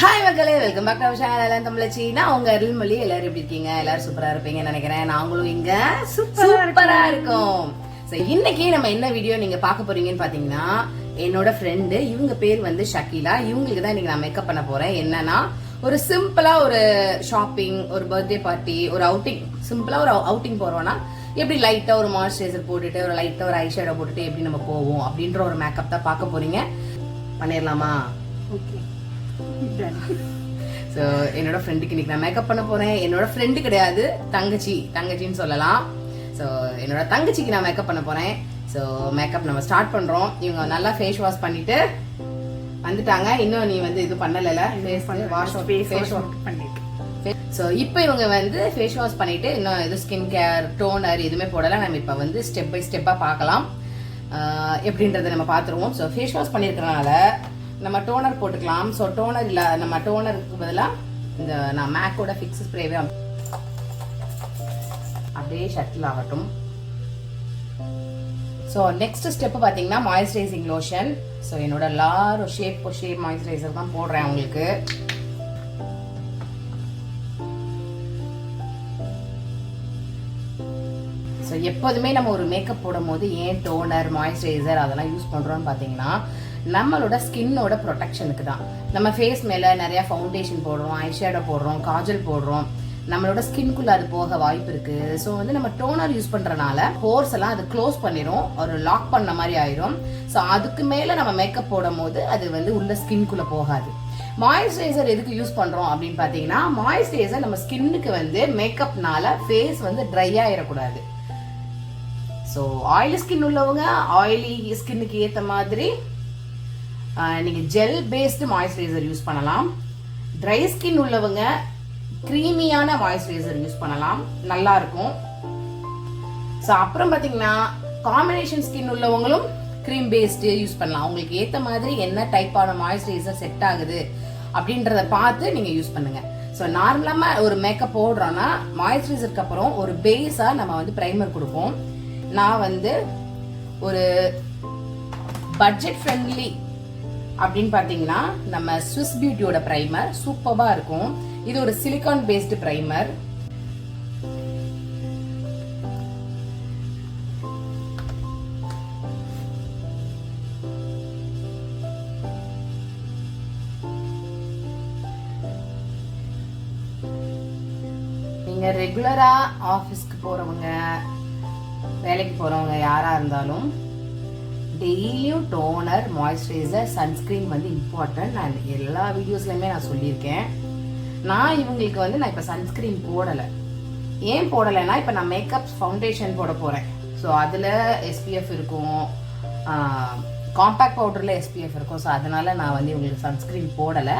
Hi மக்களே, welcome back to our channel. எல்லாம் தமிழச்சி. நான் உங்க அருள்மொழி. எல்லாரும் எப்படி இருக்கீங்க? எல்லாரும் சூப்பரா இருப்பீங்கன்னு நினைக்கிறேன். நாங்களும் இங்க சூப்பரா இருக்கோம். இன்னைக்கு நம்ம என்ன வீடியோ நீங்க பார்க்க போறீங்கன்னு பாத்தீங்கன்னா, என்னோட ஃப்ரெண்டு, இவங்க பேர் வந்து ஷக்கீலா. இவங்களுக்கு தான் இன்னைக்கு நான் மேக்கப் பண்ண போறேன். என்னன்னா, ஒரு சிம்பிளா ஒரு ஷாப்பிங், ஒரு பர்த்டே பார்ட்டி, ஒரு அவுட்டிங், சிம்பிளா ஒரு அவுட்டிங் போறோம்னா எப்படி லைட்டா ஒரு மாய்ஸ்சரைசர் போட்டுட்டு, ஒரு லைட்டா ஒரு ஐ ஷேடோ போட்டுட்டு எப்படி நம்ம போவோம் அப்படின்ற ஒரு மேக்கப் தான் பார்க்க போறீங்க. பண்ணிடலாமா? ஓகே. ஸோ என்னோட ஃப்ரெண்டுக்கு இன்னைக்கு நான் மேக்கப் பண்ண போறேன். என்னோட ஃப்ரெண்டு கிடையாது, தங்கச்சின்னு சொல்லலாம். ஸோ என்னோட தங்கச்சிக்கு நான் மேக்கப் பண்ண போறேன். ஸோ மேக்கப் நம்ம ஸ்டார்ட் பண்றோம். இவங்க நல்லா ஃபேஸ் வாஷ் பண்ணிட்டு வந்துட்டாங்க. இன்னும் நீ வந்து இது பண்ணல, ஃபேஸ் வாஷ் பண்ணிட்டு. ஸோ இப்போ இவங்க வந்து ஃபேஸ் வாஷ் பண்ணிட்டு இன்னும் இது ஸ்கின் கேர், டோனர் எதுவுமே போடல. நம்ம இப்போ வந்து ஸ்டெப் பை ஸ்டெப்பா பார்க்கலாம் எப்படின்றத நம்ம பார்த்துருவோம். ஸோ ஃபேஸ் வாஷ் பண்ணிருக்கனால நம்ம டோனர் போட்டுக்கலாம். ஸோ டோனர் இல்ல, நம்ம டோனருக்கு பதிலாக இந்த நான் மேக்கோட ஃபிக்ஸ் ஸ்ப்ரேவே அப்படியே ஷட்டில் ஆகட்டும். ஸோ நெக்ஸ்ட் ஸ்டெப் பார்த்தீங்கன்னா மாய்ஸ்சரைசிங் லோஷன். ஸோ என்னோட லாரோ ஷேப் மாய்ஸ்சரைசர் தான் போடுறேன் உங்களுக்கு. ஸோ எப்போதுமே நம்ம ஒரு மேக்கப் போடும் போது ஏன் டோனர், மாய்ஸ்சரைசர் அதெல்லாம் யூஸ் பண்றோம்னு பார்த்தீங்கன்னா, நம்மளோட ஸ்கின்னோட ப்ரொடெக்ஷனுக்கு தான். நம்ம ஃபேஸ் மேல நிறைய ஃபவுண்டேஷன் போடுறோம், ஐஷேடோ போடுறோம், காஜல் போடுறோம். நம்மளோட ஸ்கின்குள்ள அது போக வாய்ப்பு இருக்கு. ஸோ வந்து நம்ம டோனர் யூஸ் பண்றதுனால போர்ஸ் எல்லாம் அது க்ளோஸ் பண்ணிரும், ஒரு லாக் பண்ண மாதிரி ஆயிரும். ஸோ அதுக்கு மேல நம்ம மேக்கப் போடும் போது அது வந்து உள்ள ஸ்கின்குள்ள போகாது. மாய்ஸ்சரைசர் எதுக்கு யூஸ் பண்றோம் அப்படின்னு பாத்தீங்கன்னா, மாய்ஸ்சரைசர் நம்ம ஸ்கின்னுக்கு வந்து மேக்கப்னால ஃபேஸ் வந்து ட்ரை ஆயிடக்கூடாது. ஸோ ஆயிலி ஸ்கின் உள்ளவங்க ஆயிலி ஸ்கின்னுக்கு ஏற்ற மாதிரி நீங்க ஜெல் பேஸ்டு மாய்ஸ்சரைசர் யூஸ் பண்ணலாம். ட்ரை ஸ்கின் உள்ளவங்க கிரீமியான மாய்ஸ்சரைசர் யூஸ் பண்ணலாம், நல்லா இருக்கும். ஸோ அப்புறம் பார்த்தீங்கன்னா காம்பினேஷன் ஸ்கின் உள்ளவங்களும் கிரீம் பேஸ்டு யூஸ் பண்ணலாம். உங்களுக்கு ஏற்ற மாதிரி என்ன டைப்பான மாய்ஸ்சரைசர் செட் ஆகுது அப்படின்றத பார்த்து நீங்க யூஸ் பண்ணுங்க. ஸோ நார்மலாக ஒரு மேக்கப் போடுறோம்னா மாய்ஸ்சரைசருக்கு அப்புறம் ஒரு பேஸா நம்ம வந்து பிரைமர் கொடுப்போம். நான் வந்து ஒரு பட்ஜெட் ஃப்ரெண்ட்லி அப்படின்னு பார்த்தீங்கன்னா நம்ம ஸ்விஸ் பியூட்டியோட பிரைமர் சூப்பரா இருக்கும். இது ஒரு சிலிகான் பேஸ்டு பிரைமர். நீங்க ரெகுலரா ஆபீஸ்க்கு போறவங்க, வேலைக்கு போறவங்க யாரா இருந்தாலும் டெய்லியும் டோனர், மாய்ஸ்சரைசர், சன்ஸ்கிரீன் வந்து இம்பார்ட்டன்ட். நான் எல்லா வீடியோஸ்லயுமே நான் சொல்லியிருக்கேன். நான் இவங்களுக்கு வந்து நான் இப்போ சன்ஸ்கிரீன் போடலை. ஏன் போடலைன்னா, இப்போ நான் மேக்கப் ஃபவுண்டேஷன் போட போறேன். ஸோ அதில் SPF இருக்கும், காம்பேக்ட் பவுடரில் SPF இருக்கும். ஸோ அதனால நான் வந்து இவங்களுக்கு சன்ஸ்கிரீன் போடலை,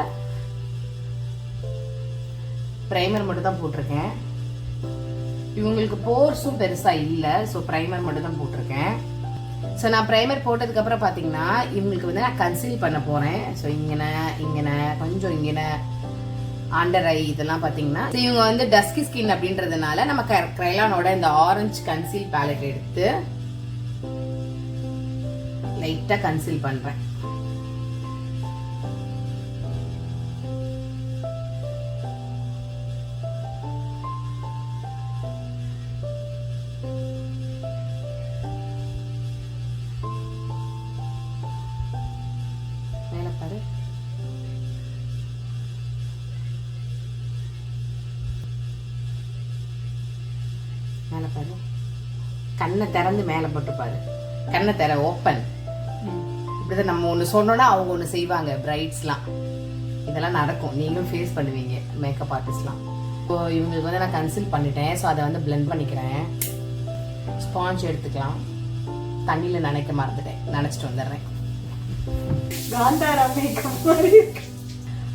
ப்ரைமர் மட்டும் தான் போட்டிருக்கேன். இவங்களுக்கு போர்ஸும் பெருசா இல்லை, ஸோ ப்ரைமர் மட்டும் தான் போட்டிருக்கேன். ஸோ நான் ப்ரைமர் போட்டதுக்கு அப்புறம் பார்த்தீங்கன்னா இவங்களுக்கு வந்து நான் கன்சீல் பண்ண போறேன். ஸோ இங்கன கொஞ்சம் இங்கன அண்டர் ஐ இதெல்லாம் பார்த்தீங்கன்னா, இவங்க வந்து டஸ்கி ஸ்கின் அப்படின்றதுனால நம்ம கிரைலானோட இந்த ஆரஞ்சு கன்சீல் பேலட் எடுத்து லைட்டா கன்சீல் பண்றேன். மேல பாரு, கண்ணை திறந்து மேல போட்டு பாரு, கண்ணை திற, ஓப்பன். இப்படிதான் நம்ம ஒண்ணு சொன்னோம்னா அவங்க ஒண்ணு செய்வாங்க. பிரைட்ஸ்லாம் இதெல்லாம் நடக்கும், நீங்களும் ஃபேஸ் பண்ணுவீங்க மேக்கப் ஆர்டிஸ்ட்லாம். இப்போ இவங்களுக்கு வந்து நான் கன்சீல் பண்ணிட்டேன். ஸோ அதை வந்து பிளெண்ட் பண்ணிக்கிறேன். ஸ்பாஞ்ச் எடுத்துக்கலாம். தண்ணியில நனைக்க மறந்துட்டேன், நனைச்சிட்டு வந்துடுறேன்.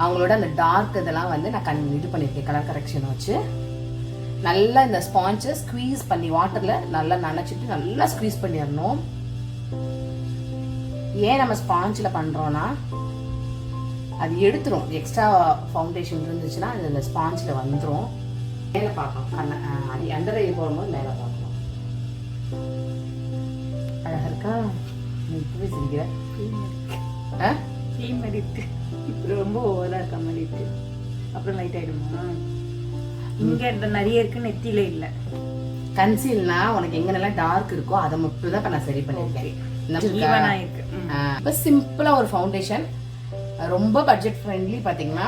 அவங்களோட அந்த டார்க் இதெல்லாம் வந்து நான் இது பண்ணிருக்கேன், கலர் கரெக்ஷன் வச்சு. நல்லா இந்த ஸ்பாஞ்சை ஸ்குவீஸ் பண்ணி வாட்டர்ல நல்லா நனைச்சிட்டு நல்லா ஸ்குவீஸ் பண்ணிடணும். ஏன் நம்ம ஸ்பாஞ்சில் பண்றோம்னா அது எடுத்துரும், எக்ஸ்ட்ரா ஃபவுண்டேஷன் இருந்துச்சுன்னா அது இந்த ஸ்பாஞ்சில் வந்துடும். மேலே பார்க்கணும், கண்ணை அண்டர் ஐ போடும்போது மேலே பார்க்கணும். அழகா இருக்கா? நீ இப்பவே சிரிக்கிற. டீம் மாதிரி இருக்கு, ரொம்ப ஓவரா இருக்க மாதிரி இருக்கு. அப்புறம் லைட் ஆயிடுமா? இங்க நிறைய இருக்கு, நெத்தியில இல்ல. கன்சீல்னா உனக்கு எங்கெல்லாம் டார்க் இருக்கோ அதை மட்டும் தான் நான் சரி பண்ணிருக்கேன். சிம்பிளா ஒரு ஃபவுண்டேஷன், ரொம்ப பட்ஜெட் ஃப்ரெண்ட்லி. பாத்தீங்கன்னா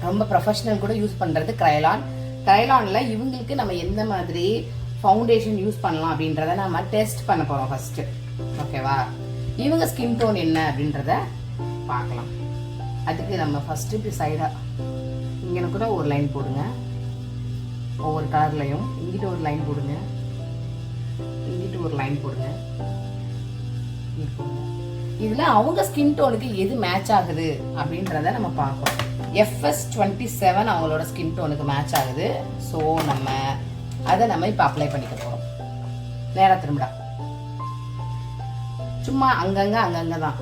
ரொம்ப ப்ரொஃபஷனல் கூட யூஸ் பண்றது கிரைலான். கிரைலான்ல இவங்களுக்கு நம்ம எந்த மாதிரி ஃபவுண்டேஷன் யூஸ் பண்ணலாம் அப்படின்றத நம்ம டெஸ்ட் பண்ண போறோம் ஃபர்ஸ்ட். ஓகேவா? இவங்க ஸ்கின் டோன் என்ன அப்படின்றத பார்க்கலாம். அதுக்கு நம்ம ஃபர்ஸ்ட் இப்படி சைடா இங்கே கூட ஒரு லைன் போடுங்க, ஒவ்வொரு கலர்லையும். இங்கிட்ட ஒரு லைன் போடுங்க, இங்கிட்ட ஒரு லைன் போடுங்க. இதுல அவங்க ஸ்கின் டோனுக்கு எது மேட்ச் ஆகுது அப்படின்றத நம்ம பார்ப்போம். FS27 அவங்களோட ஸ்கின் டோனுக்கு மேட்ச் ஆகுது. ஸோ நம்ம அதை நம்ம இப்போ அப்ளை பண்ணிக்க போறோம். நேரா திரும்படா, சும்மா அங்கங்க அங்கங்க தான்.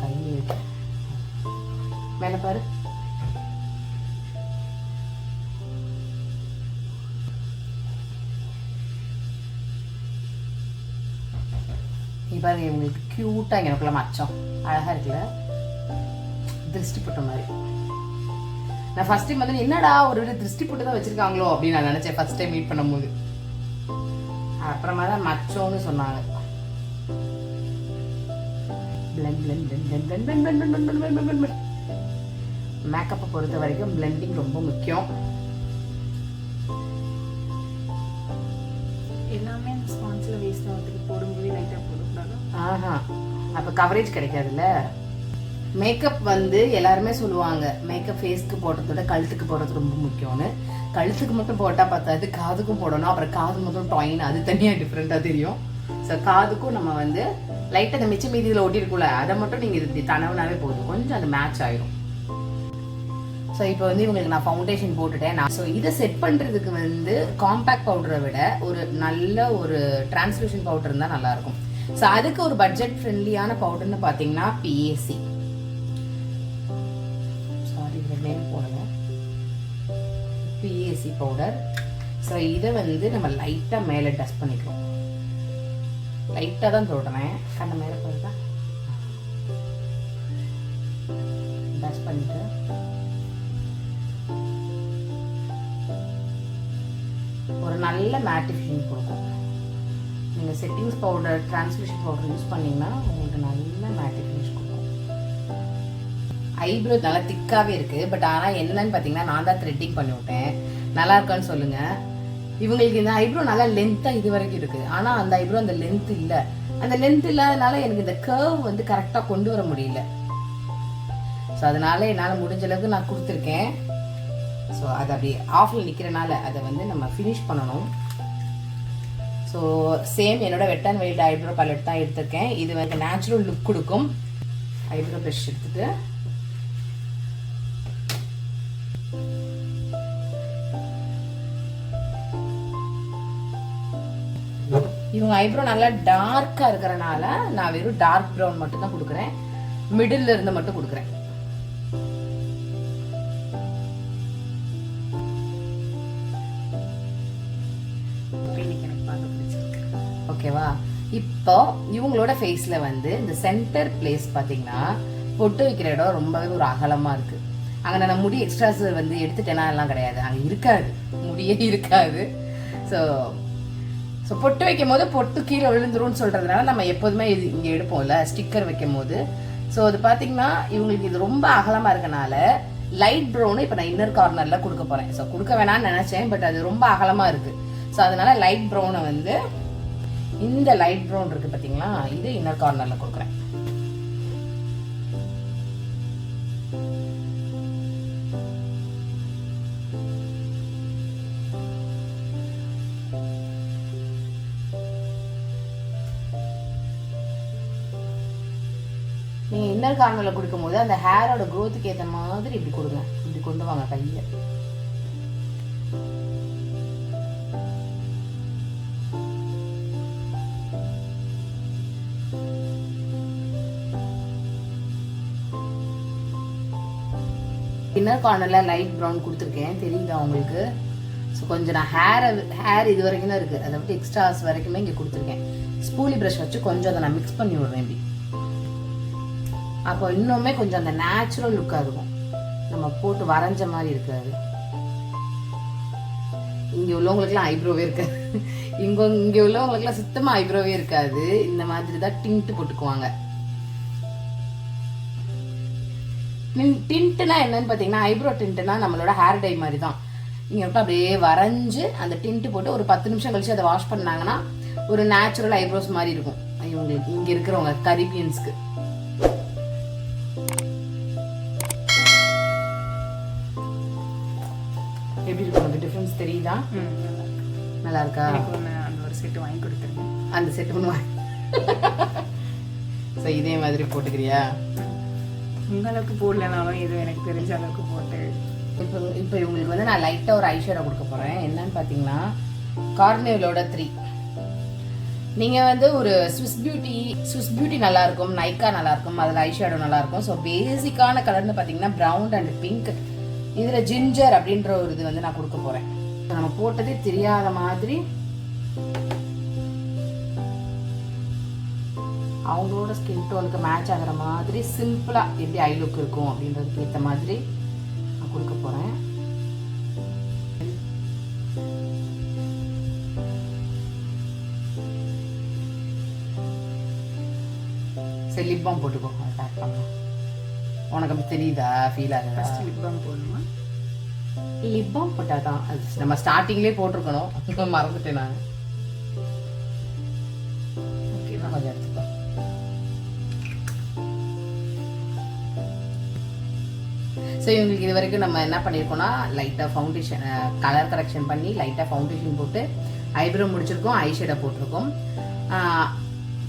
கையில் மேல பாரு. பாருங்க, இவங்களுக்கு கியூட்டா எனக்குள்ள மச்சம் அழகா இருக்குல்ல, திருஷ்டி போட்ட மாதிரி. நான் ஃபர்ஸ்ட் டைம் வந்து என்னடா ஒரு திருஷ்டி போட்டு தான் வச்சிருக்காங்களோ அப்படின்னு நான் நினைச்சேன் ஃபர்ஸ்ட் டைம் மீட் பண்ணும்போது. அப்புறமா தான் மச்சோன்னு சொன்னாங்க. மேக்கப்பை பொறுத்த வரைக்கும் பிளெண்டிங் ரொம்ப முக்கியம். எல்லாமே ஸ்பான்ஸ்ல வேஸ்ட் ஆகிறதுக்கு போடும்போது லைட்டா போடக்கூடாது. அப்ப கவரேஜ் கிடைக்காதுல்ல. மேக்கப் வந்து எல்லாருமே சொல்லுவாங்க மேக்கப் ஃபேஸ்க்கு போடுறதோட கழுத்துக்கு போடுறது ரொம்ப முக்கியம்னு. கழுத்துக்கு மட்டும் போட்டா பார்த்தாது, காதுக்கும் போடணும். அப்புறம் காது மட்டும் டாயின், அது தனியா டிஃப்ரெண்டா தெரியும். ஸோ காதுக்கும் நம்ம வந்து லைட்டா அந்த மிச்ச மீதியில் ஒட்டிருக்குள்ள அதை மட்டும் நீங்க இது தனவுனாவே போதும், கொஞ்சம் அது மேட்ச் ஆயிரும். ஸோ இப்போ வந்து இவங்களுக்கு நான் ஃபவுண்டேஷன் போட்டுட்டேன். ஸோ இதை செட் பண்ணுறதுக்கு வந்து காம்பேக்ட் பவுடரை விட ஒரு நல்ல ஒரு டிரான்ஸ்லூஷன் பவுடர் இருந்தால் நல்லாயிருக்கும். ஸோ அதுக்கு ஒரு பட்ஜெட் ஃப்ரெண்ட்லியான பவுடர்னு பார்த்தீங்கன்னா PAC. சாரி, இதில் நேம் போடுங்க, PAC பவுடர். ஸோ இதை வந்து நம்ம லைட்டாக மேலே டஸ்ட் பண்ணிக்கிறோம். லைட்டாக தான் தொடுறேன், கண்ண மேலே போயிருக்கா டஸ்ட் பண்ணிட்டு ஒரு நல்ல மேட்டிஃபிகேஷன் கொடுக்கும். நீங்கள் settings powder, transmission powder use பண்ணிங்கன்னா உங்களுக்கு நல்ல மேட்டிஃபிகேஷன் கொடுக்கும். ஐப்ரோ நல்லா திக்காகவே இருக்குது. பட் ஆனால் என்னன்னு பார்த்தீங்கன்னா நான் தான் த்ரெட்டிங் பண்ணி விட்டேன். நல்லா இருக்கான்னு சொல்லுங்கள். இவங்களுக்கு இந்த ஐப்ரோ நல்லா லென்த்தாக இது வரைக்கும் இருக்குது. ஆனால் அந்த ஐப்ரோ அந்த லென்த் இல்லை. அந்த லென்த் இல்லாதனால எனக்கு இந்த கர்வ் வந்து கரெக்டாக கொண்டு வர முடியல. ஸோ அதனால என்னால் முடிஞ்ச அளவுக்கு நான் கொடுத்துருக்கேன். ஸோ அது அப்படி ஆஃபில் நிற்கிறனால அதை வந்து நம்ம ஃபினிஷ் பண்ணணும். ஸோ சேம் என்னோட wet and wild eyebrow palette தான் எடுத்திருக்கேன். இது வந்து நேச்சுரல் லுக் கொடுக்கும். ஐப்ரோ ப்ரஷ் எடுத்துட்டு இவங்க ஐப்ரோ நல்லா டார்க்கா இருக்கிறனால நான் வெறும் டார்க் ப்ரௌன் மட்டும் தான் கொடுக்குறேன். மிடில் இருந்து மட்டும் கொடுக்குறேன். ஓகேவா? இப்போ இவங்களோட ஃபேஸ்ல வந்து இந்த சென்டர் பிளேஸ் பாத்தீங்கன்னா பொட்டு வைக்கிற இடம் ரொம்பவே ஒரு அகலமா இருக்கு. அங்க நான் முடி எக்ஸ்ட்ராஸ் வந்து எடுத்துட்டேனா எல்லாம் கிடையாது, அங்க இருக்காது, முடியே இருக்காது. ஸோ பொட்டு வைக்கும் போது பொட்டு கீழே விழுந்துரும்னு சொல்றதுனால நம்ம எப்போதுமே இது இங்கே எடுப்போம்ல ஸ்டிக்கர் வைக்கும் போது. ஸோ அது பார்த்தீங்கன்னா இவங்களுக்கு இது ரொம்ப அகலமாக இருக்கனால லைட் ப்ரௌனு இப்போ நான் இன்னர் கார்னரில் கொடுக்க போகிறேன். ஸோ கொடுக்க வேணாம்னு நினச்சேன், பட் அது ரொம்ப அகலமாக இருக்குது. ஸோ அதனால லைட் ப்ரௌனை வந்து இந்த லைட் ப்ரௌன் இருக்குது பார்த்தீங்களா, இது இன்னர் கார்னரில் கொடுக்குறேன். நீங்கள் இன்னர் கார்னரில் கொடுக்கும்போது அந்த ஹேரோட க்ரோத்துக்கு ஏற்ற மாதிரி இப்படி கொடுங்க. இப்படி கொண்டு வாங்க கையை. இன்னர் கார்னரில் லைட் ப்ரௌன் கொடுத்துருக்கேன், தெரியுதா உங்களுக்கு? ஸோ கொஞ்சம் நான் ஹேர் இது வரைக்கும் தான் இருக்குது, அதை விட்டு எக்ஸ்ட்ராஸ் வரைக்குமே இங்கே கொடுத்துருக்கேன். ஸ்பூலி ப்ரஷ் வச்சு கொஞ்சம் அதை நான் மிக்ஸ் பண்ணி விடுறேன். இப்படி அப்போ இன்னுமே கொஞ்சம் அந்த நேச்சுரல் லுக்காக இருக்கும், நம்ம போட்டு வரைஞ்ச மாதிரி இருக்காது. இங்கே உள்ளவங்களுக்குலாம் ஐப்ரோவே இருக்காது, இங்கே உள்ளவங்களுக்குலாம் சுத்தமாக ஐப்ரோவே இருக்காது. இந்த மாதிரி தான் டிண்ட் போட்டுக்குவாங்க. டிண்ட்னா என்னன்னு பார்த்தீங்கன்னா, ஐப்ரோ டிண்ட்னா நம்மளோட ஹேர் டை மாதிரி தான். இங்கே அப்படியே வரைஞ்சு அந்த டிண்ட் போட்டு ஒரு 10 நிமிஷம் கழிச்சு அதை வாஷ் பண்ணாங்கன்னா ஒரு நேச்சுரல் ஐப்ரோஸ் மாதிரி இருக்கும். இவங்களுக்கு இங்கே இருக்கிறவங்க கரீபியன்ஸ்க்கு. எப்படி இருக்கும், உங்களுக்கு டிஃப்ரென்ஸ் தெரியுதா? நல்லா இருக்கா? அந்த ஒரு செட்டு வாங்கி கொடுத்துருங்க. அந்த செட்டு ஒன்று வாங்கி ஸோ இதே மாதிரி போட்டுக்கிறியா? உங்களுக்கு போடலனாலும் இது எனக்கு தெரிஞ்ச அளவுக்கு போட்டு. இப்போ இவங்களுக்கு வந்து நான் லைட்டாக ஒரு ஐஷேடோ கொடுக்க போகிறேன். என்னன்னு பார்த்தீங்கன்னா, கார்னிவலோட 3. நீங்கள் வந்து ஒரு ஸ்விஸ் பியூட்டி நல்லாயிருக்கும், நைக்கா நல்லாயிருக்கும், அதில் ஐஷேடோ நல்லாயிருக்கும். ஸோ பேசிக்கான கலர்னு பார்த்தீங்கன்னா ப்ரௌன் அண்ட் பிங்க். இதில் ஜிஞ்சர் அப்படின்ற ஒரு இது வந்து நான் கொடுக்க போகிறேன். நம்ம போட்டதே தெரியாத மாதிரி அவங்களோட ஸ்கின் டோனுக்கு மேட்ச் ஆகிற மாதிரி சிம்பிளாக எப்படி ஐ லுக் இருக்கும் அப்படின்றதுக்கு ஏற்ற மாதிரி நான் கொடுக்க போகிறேன். சரி, லிப் பாம் போட்டுக்கோ. பேக் பண்ணலாம். உனக்கு அப்படி தெரியுதா? ஃபீல் ஆகுதா? லிப் பாம் போடணுமா? லிப் பாம் போட்டால் தான் அது நம்ம ஸ்டார்டிங்லேயே போட்டிருக்கணும், மறந்துட்டேன் நான். ஓகேவா? கொஞ்சம் எடுத்துக்கோ. ஸோ இவங்களுக்கு இது வரைக்கும் நம்ம என்ன பண்ணியிருக்கோம்னா, லைட்டாக ஃபவுண்டேஷன் கலர் கரெக்ஷன் பண்ணி லைட்டாக ஃபவுண்டேஷன் போட்டு ஐப்ரோ முடிச்சிருக்கோம், ஐஷேடோ போட்டிருக்கோம்.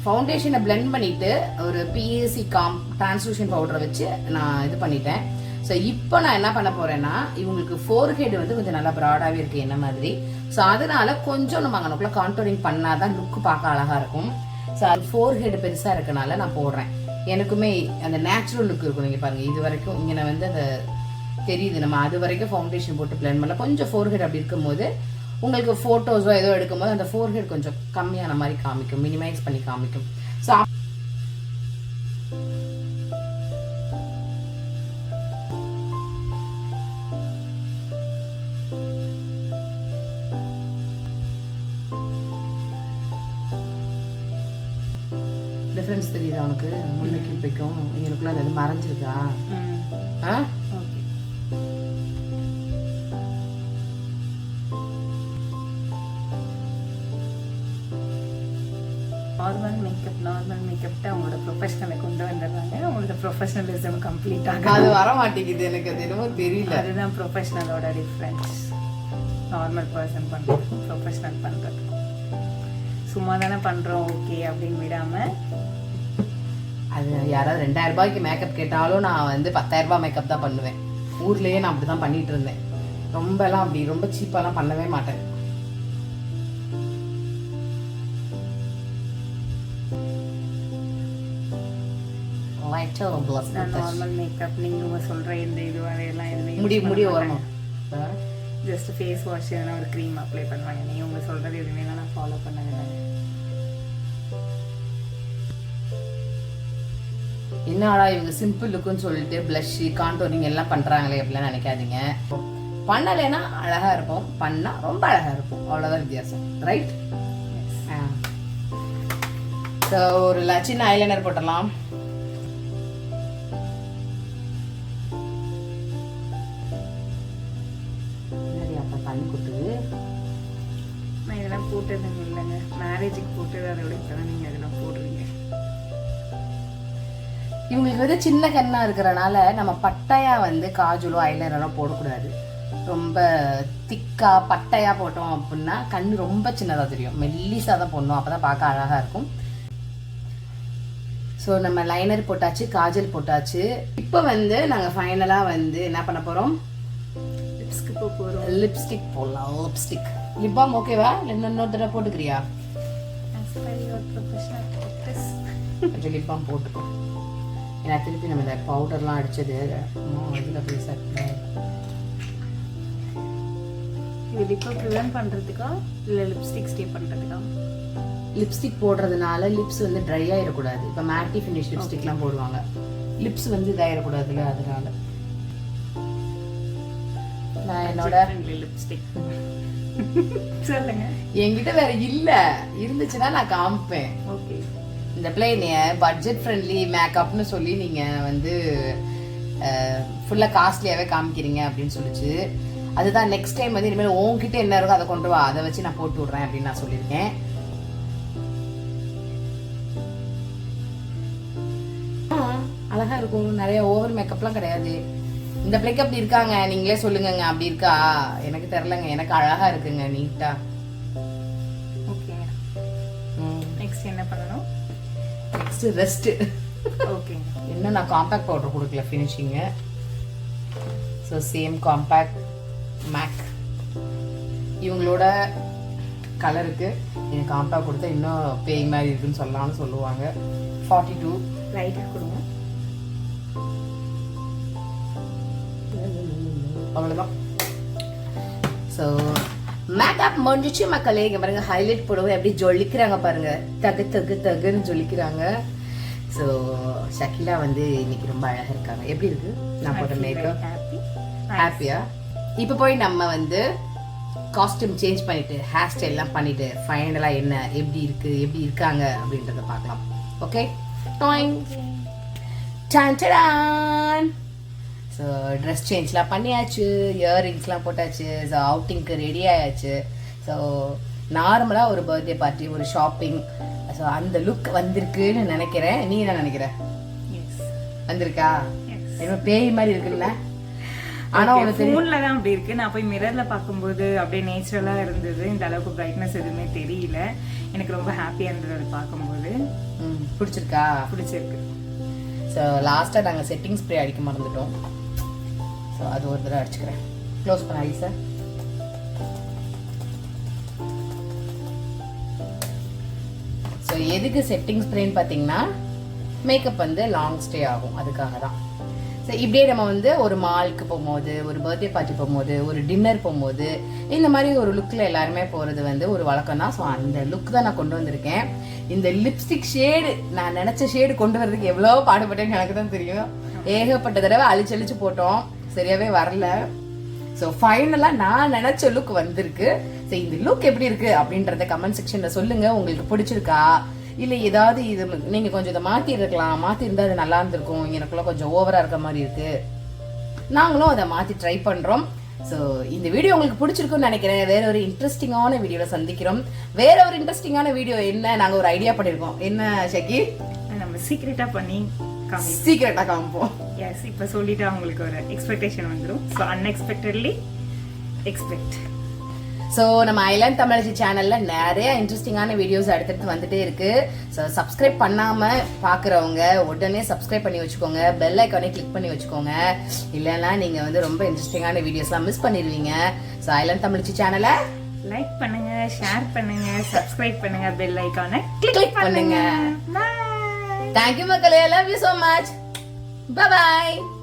ஃபவுண்டேஷனை பிளெண்ட் பண்ணிவிட்டு ஒரு பிஎஸ்சி டிரான்ஸ்லூஷன் பவுடரை வச்சு நான் இது பண்ணிட்டேன். ஸோ இப்போ நான் என்ன பண்ண போகிறேன்னா, இவங்களுக்கு ஃபோர்ஹெட் வந்து கொஞ்சம் நல்லா ப்ராடாகவே இருக்குது என்ன மாதிரி. ஸோ அதனால கொஞ்சம் நம்ம அங்கனக்குள்ளே கான்டோரிங் பண்ணால் தான் லுக்கு பார்க்க அழகாக இருக்கும். ஸோ அது ஃபோர்ஹெட் பெருசாக இருக்கனால நான் போடுறேன். எனக்குமே அந்த நேச்சுரல் லுக் இருக்கும். நீங்கள் பாருங்கள், இது வரைக்கும் இங்கே நான் வந்து அந்த தெரியுது, நம்ம அது வரைக்கும் ஃபவுண்டேஷன் போட்டு பிளான் பண்ணல. கொஞ்சம் ஃபோர்ஹெட் அப்படி இருக்கும்போது உங்களுக்கு ஃபோட்டோஸோ ஏதோ எடுக்கும்போது அந்த ஃபோர்ஹெட் கொஞ்சம் கம்மியான மாதிரி காமிக்கும், மினிமைஸ் பண்ணி காமிக்கும். ஸோ டிஃப்ரென்ஸ் தெரியுதா உனக்கு? முன்னைக்கு இப்பைக்கும் எனக்குள்ள அது மறைஞ்சிருக்கா? நார்மல் மேக்கப் தான் அவங்களோட ப்ரொஃபஷனலை கொண்டு வந்துடுறாங்க. அவங்களோட ப்ரொஃபஷனலிசம் கம்ப்ளீட் ஆகும். அது வர மாட்டேங்குது, எனக்கு அது என்னமோ தெரியல. அதுதான் ப்ரொஃபஷனலோட டிஃப்ரென்ஸ். நார்மல் பர்சன் பண்ணுறது, ப்ரொஃபஷனல் பண்ணுறது. சும்மா தானே பண்ணுறோம் ஓகே அப்படின்னு விடாமல், அது யாராவது 2000 ரூபாய்க்கு மேக்கப் கேட்டாலும் நான் வந்து 10,000 ரூபாய் மேக்கப் தான் பண்ணுவேன். ஊர்லேயே நான் அப்படி தான் பண்ணிட்டு இருந்தேன். ரொம்பலாம் அப்படி ரொம்ப சீப்பாலாம் பண்ணவே மாட்டேன். நார்மல் மேக்கப் நீங்கள் சொல்கிற இந்த இது வரையெல்லாம் எதுவுமே முடி வரணும். ஜஸ்ட் ஃபேஸ் வாஷ் எதனா ஒரு க்ரீம் அப்ளை பண்ணுவாங்க. நீங்கள் உங்கள் சொல்கிறது எதுவுமே நான் ஃபாலோ பண்ணவே. என்னடா இவங்க சிம்பிள் லுக்குன்னு சொல்லிட்டு பிளஷ் கான்டோரிங் எல்லாம் பண்ணுறாங்களே அப்படிலாம் நினைக்காதீங்க. பண்ணலைன்னா அழகாக இருப்போம், பண்ணால் ரொம்ப அழகாக இருக்கும், அவ்வளோதான் வித்தியாசம். ரைட்? ஸோ ஒரு சின்ன ஐலைனர் போட்டலாம். தண்ணி கொட்டுது. நான் இதெல்லாம் போட்டது இல்லைங்க, மேரேஜுக்கு போட்டது. அதோட இப்போ நீங்கள் அதெல்லாம் போடுறீங்க. இவங்களுக்கு வந்து சின்ன கண்ணா இருக்கிறனால நம்ம பட்டையா வந்து காஜலோ ஐலைனரோ போடக்கூடாது. ரொம்ப திக்கா பட்டையா போட்டோம் அப்படின்னா கண்ணு ரொம்ப சின்னதாக தெரியும். மெல்லிஸாக தான் போடணும், அப்போ தான் பார்க்க அழகாக இருக்கும். ஸோ நம்ம லைனர் போட்டாச்சு, காஜல் போட்டாச்சு. இப்போ வந்து நாங்கள் ஃபைனலாக வந்து என்ன பண்ண போகிறோம்? லிப்ஸ்டிக் போடலாம். லிப்ஸ்டிக் லிப் பாம் ஓகேவா? இல்லை இன்னொரு தடவை போட்டுக்கிறியா? கொஞ்சம் லிப் பாம் போட்டுக்கோ. ஏன்னா திருப்பி நம்ம இந்த பவுடர்லாம் அடிச்சது இதில் போய் சாப்பிட்டு இது லிப்பை ப்ரிவென்ட் பண்ணுறதுக்கா இல்லை லிப்ஸ்டிக் ஸ்டே பண்ணுறதுக்கா? லிப்ஸ்டிக் போடுறதுனால லிப்ஸ் வந்து ட்ரை ஆகிடக்கூடாது. இப்போ மேட்டி ஃபினிஷ் லிப்ஸ்டிக்லாம் போடுவாங்க. லிப்ஸ் வந்து இதாயிடக்கூடாதுல, அதனால நான் என்னோட லிப்ஸ்டிக் சொல்லுங்க. என்கிட்ட வேற இல்ல, இருந்துச்சுன்னா நான் காமிப்பேன். ஓகே. இந்த பிள்ளைய பட்ஜெட் ஃப்ரெண்ட்லி மேக்கப்னு சொல்லி நீங்க வந்து ஃபுல்லா காஸ்ட்லியாவே காமிக்கிறீங்க அப்படின்னு சொல்லிச்சு. அதுதான் நெக்ஸ்ட் டைம் வந்து இனிமேல் உன்கிட்ட என்ன இருக்கோ அதை கொண்டு வா, அதை வச்சு நான் போட்டு விடுறேன் அப்படின்னு நான் சொல்லியிருக்கேன். அழகா இருக்கும், நிறைய ஓவர் மேக்கப்லாம் கிடையாது. இந்த பிள்ளைக்கு அப்படி இருக்காங்க, நீங்களே சொல்லுங்கங்க. அப்படி இருக்கா? எனக்கு தெரியலங்க, எனக்கு அழகா இருக்குங்க, நீட்டா. ஓகே. நெக்ஸ்ட் என்ன பண்ணணும்? Next rest. ஓகே. இன்னும் நான் காம்பேக்ட் பவுடர் கொடுக்கல ஃபினிஷிங்கு. ஸோ சேம் காம்பேக்ட் மேக் இவங்களோட கலருக்கு எனக்கு காம்பேக்ட் கொடுத்தா இன்னும் பேய் மாதிரி இருக்குன்னு சொல்லலாம்னு சொல்லுவாங்க. 42 லைட்டாக கொடுங்க. அவ்வளோதான். ஸோ மேக்கப் முடிஞ்சிச்சு மக்களே. இங்கே பாருங்க, ஹைலைட் போடவும் எப்படி ஜொலிக்கிறாங்க பாருங்க, தகு தகு தகுன்னு ஜொலிக்கிறாங்க. ஸோ ஷக்கிலா வந்து இன்னைக்கு ரொம்ப அழகா இருக்காங்க. எப்படி இருக்கு நான் போட்ட மேக்கப்? ஹாப்பியா? இப்போ போய் நம்ம வந்து காஸ்டியூம் சேஞ்ச் பண்ணிட்டு ஹேர் ஸ்டைல்லாம் பண்ணிட்டு ஃபைனலா என்ன எப்படி இருக்கு, எப்படி இருக்காங்க அப்படின்றத பார்க்கலாம். ஓகே. டாயிங் டான் டான். ஸோ ட்ரெஸ் சேஞ்ச்லாம் பண்ணியாச்சு, இயர்ரிங்ஸ்லாம் போட்டாச்சு. ஸோ அவுட்டிங்க்கு ரெடி ஆயாச்சு. ஸோ நார்மலாக ஒரு பர்த்டே பார்ட்டி, ஒரு ஷாப்பிங், ஸோ அந்த லுக் வந்திருக்குன்னு நினைக்கிறேன். நீ என்ன நினைக்கிற? வந்திருக்கா? என்ன பேய் மாதிரி இருக்குல்ல? ஆனா ஃபோன்ல தான் அப்படி இருக்கு. நான் போய் மிரர்ல பார்க்கும்போது அப்படியே நேச்சுரலா இருந்தது. இந்த அளவுக்கு பிரைட்னஸ் எதுவுமே தெரியல. எனக்கு ரொம்ப ஹாப்பியா இருந்தது அதை பார்க்கும்போது. பிடிச்சிருக்கா? பிடிச்சிருக்கு. ஸோ லாஸ்ட்டாக நாங்கள் செட்டிங் ஸ்ப்ரே அடிக்க மறந்துட்டோம். ஸோ அது ஒரு தடவை அடிச்சுக்கிறேன். க்ளோஸ் பண்ண ஐஸை. ஸோ எதுக்கு செட்டிங் ஸ்ப்ரேன்னு பார்த்தீங்கன்னா, மேக்கப் வந்து லாங் ஸ்டே ஆகும், அதுக்காக தான். ஸோ இப்படியே நம்ம வந்து ஒரு மாலுக்கு போகும்போது, ஒரு பர்த்டே பார்ட்டி போகும்போது, ஒரு டின்னர் போகும்போது, இந்த மாதிரி ஒரு லுக்கில் எல்லாருமே போகிறது வந்து ஒரு வழக்கம் தான். ஸோ அந்த லுக் தான் நான் கொண்டு வந்திருக்கேன். இந்த லிப்ஸ்டிக் ஷேடு நான் நினச்ச ஷேடு கொண்டு வரதுக்கு எவ்வளோ பாடுபட்டேன்னு எனக்கு தான் தெரியும். ஏகப்பட்ட தடவை அழிச்சு போட்டோம், சரியாகவே வரல. ஸோ ஃபைனலாக நான் நினச்ச லுக் வந்திருக்கு. ஸோ இந்த லுக் எப்படி இருக்கு அப்படின்றத கமெண்ட் செக்ஷனில் சொல்லுங்கள். உங்களுக்கு பிடிச்சிருக்கா, இல்லை ஏதாவது இது நீங்கள் கொஞ்சம் இதை மாற்றிருக்கலாம், மாற்றிருந்தா அது நல்லா இருந்திருக்கும், எனக்குள்ள கொஞ்சம் ஓவராக இருக்க மாதிரி இருக்கு, நாங்களும் அதை மாற்றி ட்ரை பண்ணுறோம். ஸோ இந்த வீடியோ உங்களுக்கு பிடிச்சிருக்குன்னு நினைக்கிறேன். வேற ஒரு இன்ட்ரெஸ்டிங்கான வீடியோவில் சந்திக்கிறோம். வேற ஒரு இன்ட்ரெஸ்டிங்கான வீடியோ என்ன, நாங்கள் ஒரு ஐடியா பண்ணியிருக்கோம். என்ன ஷக்கி? நம்ம சீக்ரெட்டாக பண்ணி சீக்ரெட்டாக காமிப்போம். எஸ், இப்போ சொல்லிட்டு அவங்களுக்கு ஒரு எக்ஸ்பெக்டேஷன் வந்துடும். So unexpectedly expect. ஸோ நம்ம ஐலாண்ட் தமிழச்சி சேனல்ல நிறைய இன்ட்ரெஸ்டிங்கான வீடியோஸ் அடுத்தடுத்து வந்துட்டே இருக்கு. ஸோ சப்ஸ்கிரைப் பண்ணாம பாக்குறவங்க உடனே சப்ஸ்கிரைப் பண்ணி வச்சுக்கோங்க, பெல் ஐக்கானே கிளிக் பண்ணி வச்சுக்கோங்க. இல்லைன்னா நீங்க வந்து ரொம்ப இன்ட்ரெஸ்டிங்கான வீடியோஸ்லாம் மிஸ் பண்ணிடுவீங்க. ஸோ ஐலாண்ட் தமிழச்சி சேனலை லைக் பண்ணுங்க, ஷேர் பண்ணுங்க, சப்ஸ்கிரைப் பண்ணுங்க, பெல் ஐக்கானை கிளிக் பண்ணுங்க. தேங்க்யூ மக்களே, love you so much. Bye bye.